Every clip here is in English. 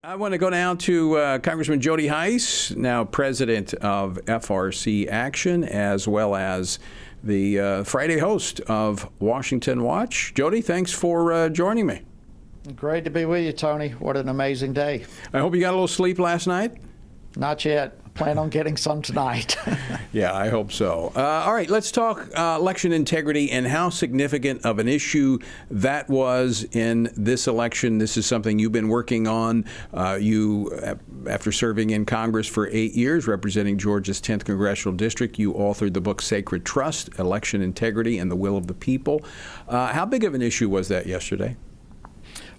I want to go now to Congressman Jody Hice, now president of FRC Action, as well as the Friday host of Washington Watch. Jody, thanks for joining me. Great to be with you, Tony. What an amazing day. I hope you got a little sleep last night. Not yet. Plan on getting some tonight. Yeah, I hope so. All right, let's talk election integrity and how significant of an issue that was in this election. This is something you've been working on. After serving in Congress for 8 years, representing Georgia's 10th Congressional District, you authored the book Sacred Trust, Election Integrity and the Will of the People. How big of an issue was that yesterday?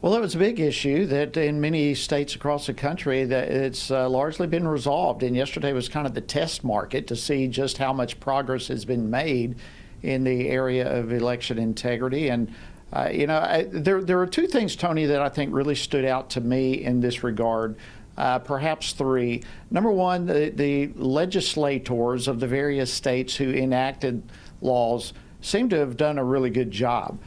Well, it was a big issue that in many states across the country that it's largely been resolved. And yesterday was kind of the test market to see just how much progress has been made in the area of election integrity. And, there are two things, Tony, that I think really stood out to me in this regard. Perhaps three. Number one, the legislators of the various states who enacted laws seem to have done a really good job.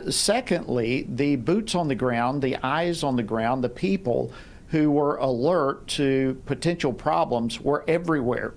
Secondly, the boots on the ground, the eyes on the ground, the people who were alert to potential problems were everywhere.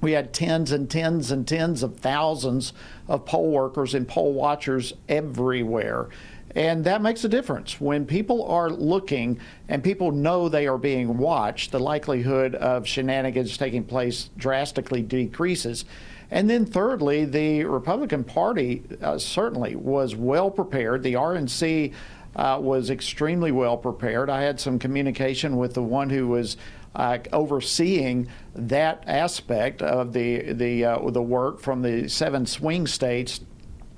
We had tens and tens and tens of thousands of poll workers and poll watchers everywhere. And that makes a difference. When people are looking and people know they are being watched, the likelihood of shenanigans taking place drastically decreases. And then thirdly, the Republican Party certainly was well prepared. The RNC was extremely well prepared. I had some communication with the one who was overseeing that aspect of the work from the 7 swing states.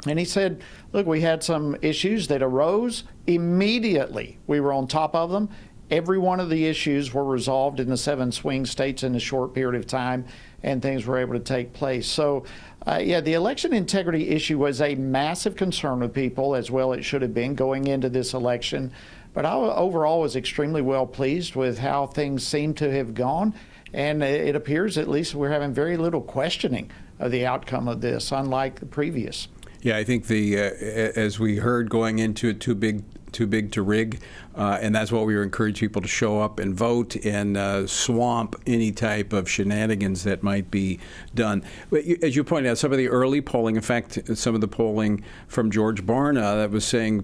And he said, look, we had some issues that arose immediately. We were on top of them. Every one of the issues were resolved in the 7 swing states in a short period of time, and things were able to take place. So, the election integrity issue was a massive concern with people, as well it should have been going into this election. But I overall was extremely well pleased with how things seem to have gone, and it appears at least we're having very little questioning of the outcome of this, unlike the previous. Yeah, I think as we heard going into it, too big to rig, and that's what we were encouraging people to show up and vote and swamp any type of shenanigans that might be done. But as you pointed out, some of the early polling, in fact, some of the polling from George Barna that was saying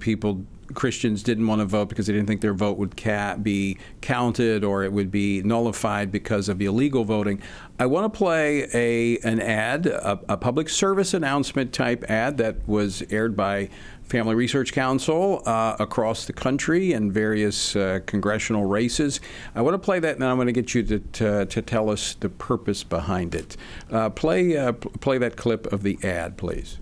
Christians didn't want to vote because they didn't think their vote would be counted or it would be nullified because of illegal voting. I want to play an ad, a public service announcement type ad that was aired by Family Research Council across the country and various congressional races. I want to play that, and then I'm going to get you to tell us the purpose behind it. Play that clip of the ad, please.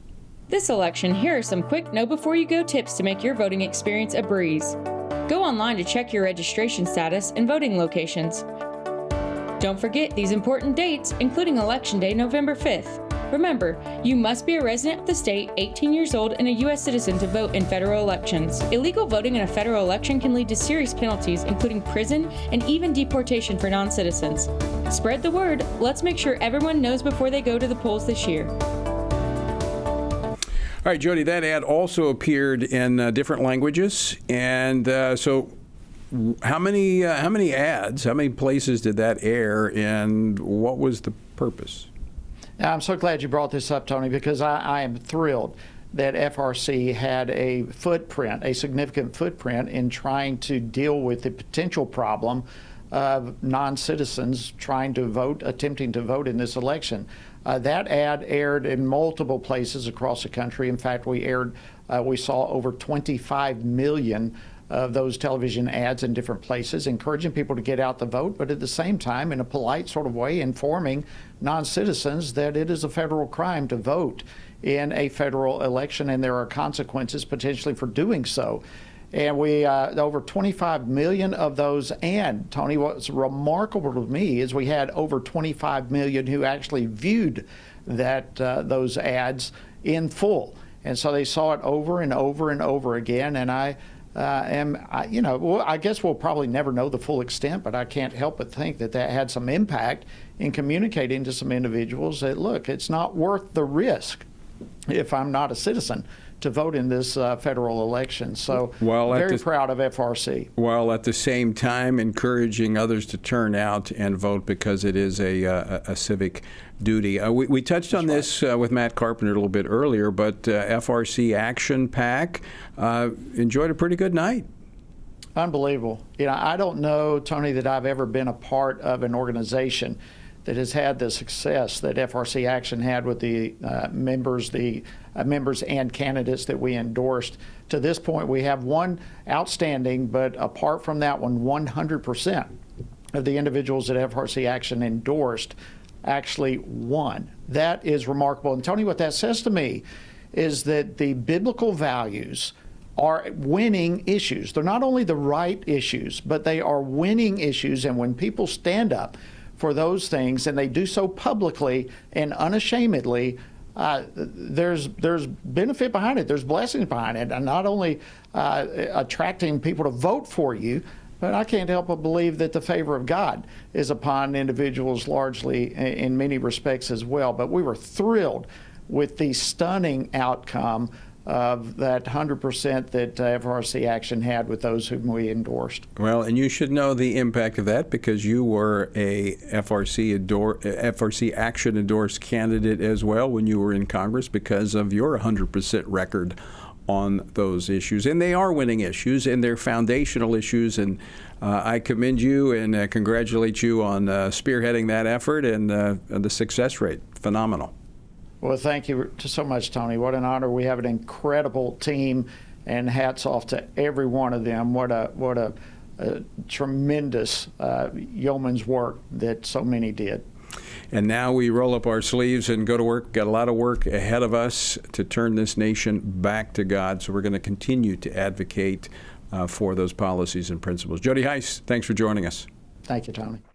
This election, here are some quick know-before-you-go tips to make your voting experience a breeze. Go online to check your registration status and voting locations. Don't forget these important dates, including Election Day, November 5th. Remember, you must be a resident of the state, 18 years old, and a U.S. citizen to vote in federal elections. Illegal voting in a federal election can lead to serious penalties, including prison and even deportation for non-citizens. Spread the word. Let's make sure everyone knows before they go to the polls this year. All right, Jody, that ad also appeared in different languages, and so how many ads, how many places did that air, and what was the purpose? I'm so glad you brought this up, Tony, because I am thrilled that FRC had a significant footprint in trying to deal with the potential problem of non-citizens attempting to vote in this election. That ad aired in multiple places across the country. In fact, we saw over 25 million of those television ads in different places, encouraging people to get out the vote, but at the same time, in a polite sort of way, informing non-citizens that it is a federal crime to vote in a federal election, and there are consequences potentially for doing so. And we over 25 million of those. And Tony, what's remarkable to me is we had over 25 million who actually viewed those ads in full, and so they saw it over and over and over again. And I guess we'll probably never know the full extent, but I can't help but think that had some impact in communicating to some individuals that, look, it's not worth the risk if I'm not a citizen to vote in this federal election. So Well, very proud of FRC. While at the same time encouraging others to turn out and vote because it is a civic duty. We touched on this with Matt Carpenter a little bit earlier, but FRC Action PAC enjoyed a pretty good night. Unbelievable. I don't know, Tony, that I've ever been a part of an organization that has had the success that FRC Action had with the members and candidates that we endorsed. To this point, we have one outstanding, but apart from that one, 100% of the individuals that FRC Action endorsed actually won. That is remarkable. And Tony, what that says to me is that the biblical values are winning issues. They're not only the right issues, but they are winning issues. And when people stand up for those things, and they do so publicly and unashamedly, there's benefit behind it. There's blessings behind it, and not only attracting people to vote for you, but I can't help but believe that the favor of God is upon individuals largely in many respects as well. But we were thrilled with the stunning outcome of that 100% that FRC Action had with those whom we endorsed. Well, and you should know the impact of that because you were a FRC Action endorsed candidate as well when you were in Congress because of your 100% record on those issues. And they are winning issues, and they're foundational issues. And I commend you and congratulate you on spearheading that effort and the success rate. Phenomenal. Well, thank you so much, Tony. What an honor. We have an incredible team, and hats off to every one of them. What a tremendous yeoman's work that so many did. And now we roll up our sleeves and go to work. Got a lot of work ahead of us to turn this nation back to God. So we're going to continue to advocate for those policies and principles. Jody Hice, thanks for joining us. Thank you, Tommy.